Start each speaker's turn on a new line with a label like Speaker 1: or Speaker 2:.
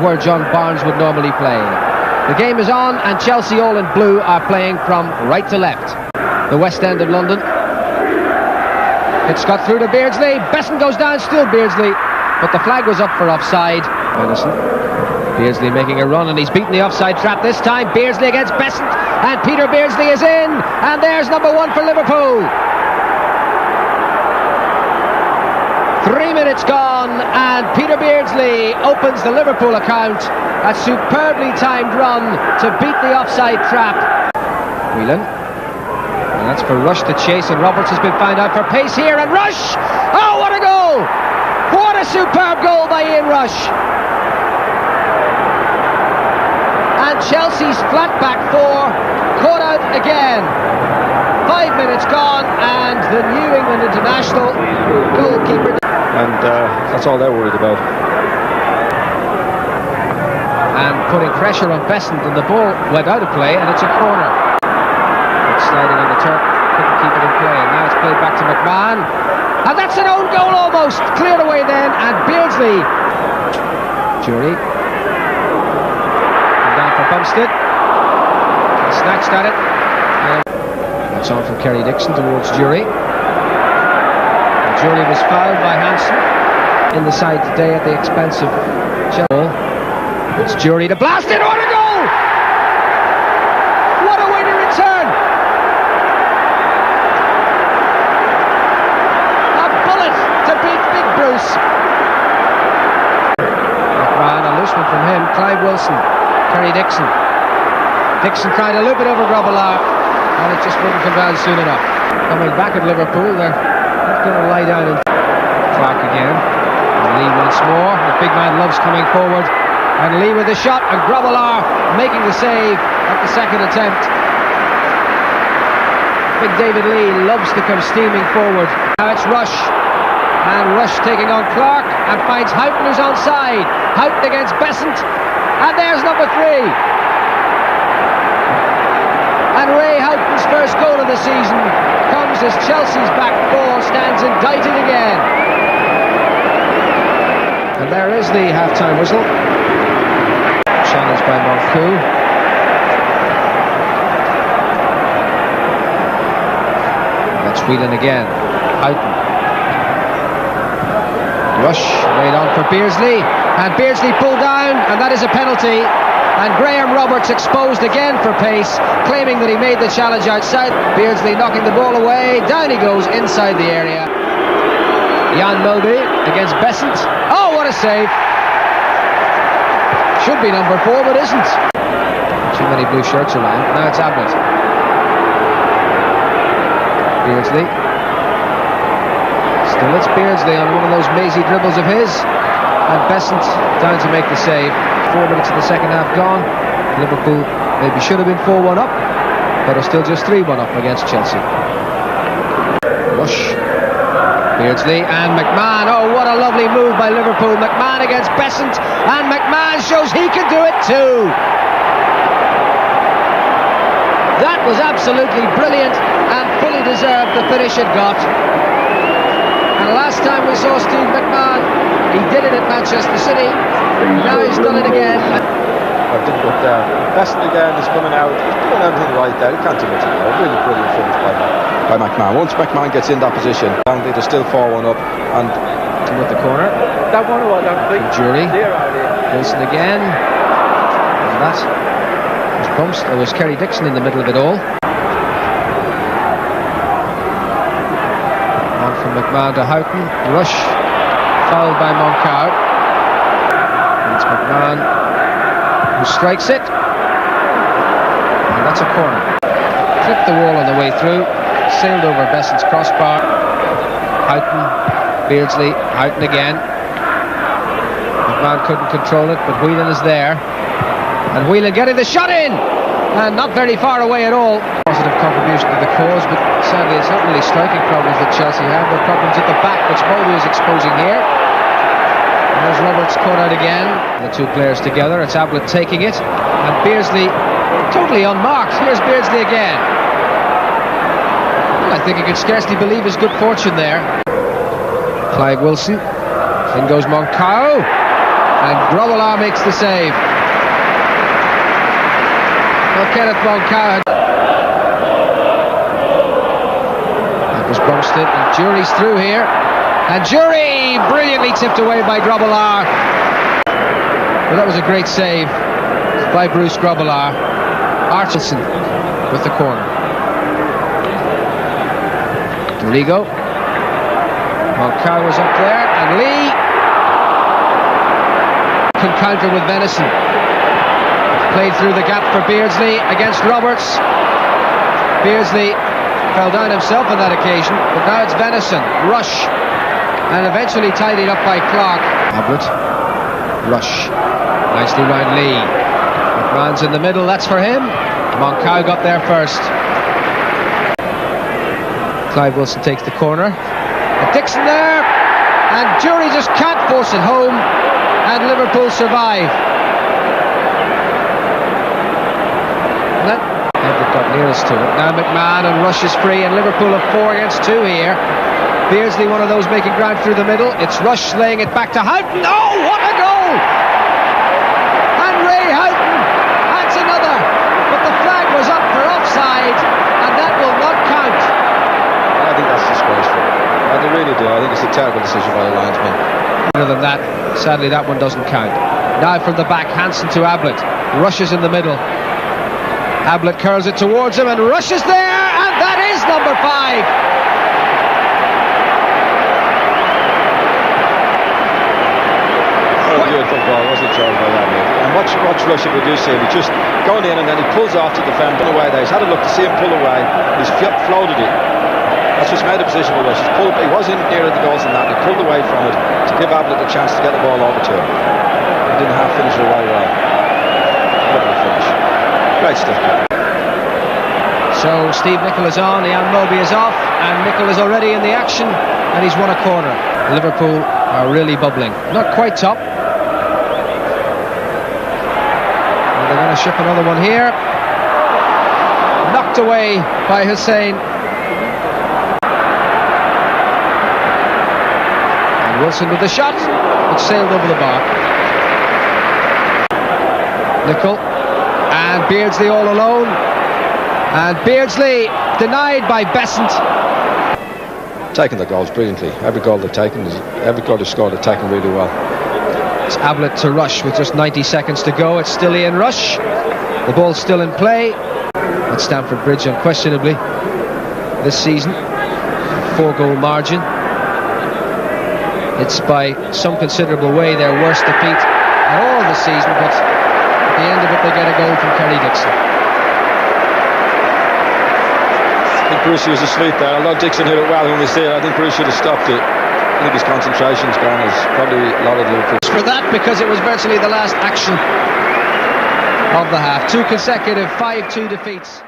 Speaker 1: where John Barnes would normally play. The game is on, and Chelsea, all in blue, are playing from right to left. The West End of London. It's got through to Beardsley. Beasant goes down, still Beardsley, but the flag was up for offside. Venison. Beardsley making a run, and he's beaten the offside trap this time. Beardsley against Beasant, and Peter Beardsley is in, and there's number 1 for Liverpool. 3 minutes gone, and Peter Beardsley opens the Liverpool account. A superbly timed run to beat the offside trap. Whelan. And that's for Rush to chase, and Roberts has been found out for pace here, and Rush! Oh, what a goal! What a superb goal by Ian Rush! And Chelsea's flat back 4 caught out again. 5 minutes gone, and the New England international goalkeeper.
Speaker 2: And that's all they're worried about.
Speaker 1: And putting pressure on Beasant, and the ball went out of play, and it's a corner. It's sliding on the turf, couldn't keep it in play, and now it's played back to McMahon, and that's an own goal almost, cleared away then, and Beardsley. Durie. And down for Bumstead. He snatched at it. That's on from Kerry Dixon towards Durie. Durie was fouled by Hansen in the side today at the expense of Chelsea. It's Durie to blast it. What a goal! What a way to return! A bullet to beat Big Bruce. McMahon, a loose one from him. Clive Wilson, Kerry Dixon. Dixon tried to loop it over Grobbelaar, and it just wouldn't come down soon enough. Coming back at Liverpool, they're not going to lie down in Clarke again. And Lee once more. The big man loves coming forward. And Lee with the shot, and Grobbelaar making the save at the second attempt. Big David Lee loves to come steaming forward. Now it's Rush. And Rush taking on Clarke and finds Houghton, who's onside. Houghton against Beasant. And there's number 3. And Ray Houghton's first goal of the season comes as Chelsea's back 4 stands indicted again. And there is the half-time whistle. Challenged by Monkou. That's Whelan again. Houghton. Rush laid on for Beardsley, and Beardsley pulled down, and that is a penalty. And Graham Roberts exposed again for pace, claiming that he made the challenge outside. Beardsley knocking the ball away. Down he goes inside the area. Mølby against Beasant. Oh, what a save! Should be number 4, but isn't. Too many blue shirts around. Now it's Ablett. Beardsley. Still it's Beardsley on one of those mazy dribbles of his. And Beasant down to make the save. 4 minutes of the second half gone. Liverpool maybe should have been 4-1 up, but are still just 3-1 up against Chelsea. Rush. Beardsley and McMahon. Oh, what a lovely move by Liverpool. McMahon against Beasant, and McMahon shows he can do it too. That was absolutely brilliant and fully deserved the finish it got. And last time we saw Steve McMahon, he did it at Manchester City. Now he's done it again.
Speaker 2: Didn't look there. Beasant again is coming out. He's doing everything right there. He can't do much more. Really brilliant finish by McMahon. Once McMahon gets in that position, they're still 4-1 up. And
Speaker 1: with the corner.
Speaker 3: That one was a big
Speaker 1: Durie. Wilson again. And that was Bumstead. There was Kerry Dixon in the middle of it all. On from McMahon to Houghton. Rush. Fouled by Monkou. And it's McMahon who strikes it, and that's a corner. Clipped the wall on the way through, sailed over Beasant's crossbar. Houghton, Beardsley, Houghton again. McMahon couldn't control it, but Whelan is there, and Whelan getting the shot in, and not very far away at all. Positive contribution to the cause, but sadly it's not really striking problems that Chelsea have, but problems at the back, which Mølby is exposing here. There's Roberts caught out again. The two players together. It's Ablett taking it, and Beardsley totally unmarked. Here's Beardsley again. Well, I think he could scarcely believe his good fortune there. Clive Wilson. In goes Monkou. And Grobbelaar makes the save. Well, Kenneth Monkou. That was Bumstead, and Durie's through here. And Durie brilliantly tipped away by Grobbelaar. Well, that was a great save by Bruce Grobbelaar. Hansen with the corner. Dorigo. Monkou was up there, and Lee can counter with Venison. Played through the gap for Beardsley against Roberts. Beardsley fell down himself on that occasion, but now it's Venison. Rush. And eventually tidied up by Clarke. Ablett. Rush. Nicely round Lee. McMahon's in the middle, that's for him. Monkou got there first. Clive Wilson takes the corner. And Dixon there. And Durie just can't force it home. And Liverpool survive. Ablett got nearest to it. Now McMahon, and Rush is free, and Liverpool have 4 against 2 here. Beardsley, one of those making ground through the middle. It's Rush laying it back to Houghton. Oh, what a goal! And Houghton adds another. But the flag was up for offside, and that will not count.
Speaker 2: I think that's disgraceful. I really do. I think it's a terrible decision by the linesman.
Speaker 1: Other than that, sadly, that one doesn't count. Now from the back, Hansen to Ablett. Rushes in the middle. Ablett curls it towards him, and Rush is there, and that is number 5.
Speaker 2: Good football, wasn't charged by that mate. And watch Rush if we do see him. He's just going in and then he pulls off to defend, pulling away there. He's had a look to see him pull away. He's floated it. That's just made a position for Rush. He was in nearer the goals than that. He pulled away from it to give Ablett a chance to get the ball over to him. He didn't half finish it away well. Lovely finish. Great stuff.
Speaker 1: So Steve Nicol is on, Ian Mølby is off, and Nicol is already in the action, and he's won a corner. Liverpool are really bubbling. Not quite top. They're going to ship another one here. Knocked away by Hysén. And Wilson with the shot, which sailed over the bar. Nicol and Beardsley all alone. And Beardsley denied by Beasant.
Speaker 2: Taking the goals brilliantly. Every goal they've scored, they've taken really well.
Speaker 1: It's Ablett to Rush with just 90 seconds to go. It's still Ian Rush. The ball's still in play at Stamford Bridge, unquestionably this season. 4-goal margin. It's by some considerable way their worst defeat at all this season, but at the end of it they get a goal from Kerry Dixon.
Speaker 2: I think Bruce was asleep there. Although Dixon hit it well when we see it, I think Bruce should have stopped it. I think his concentration's gone, as probably a lot of Liverpool.
Speaker 1: For that, because it was virtually the last action of the half. 2 consecutive 5-2 defeats.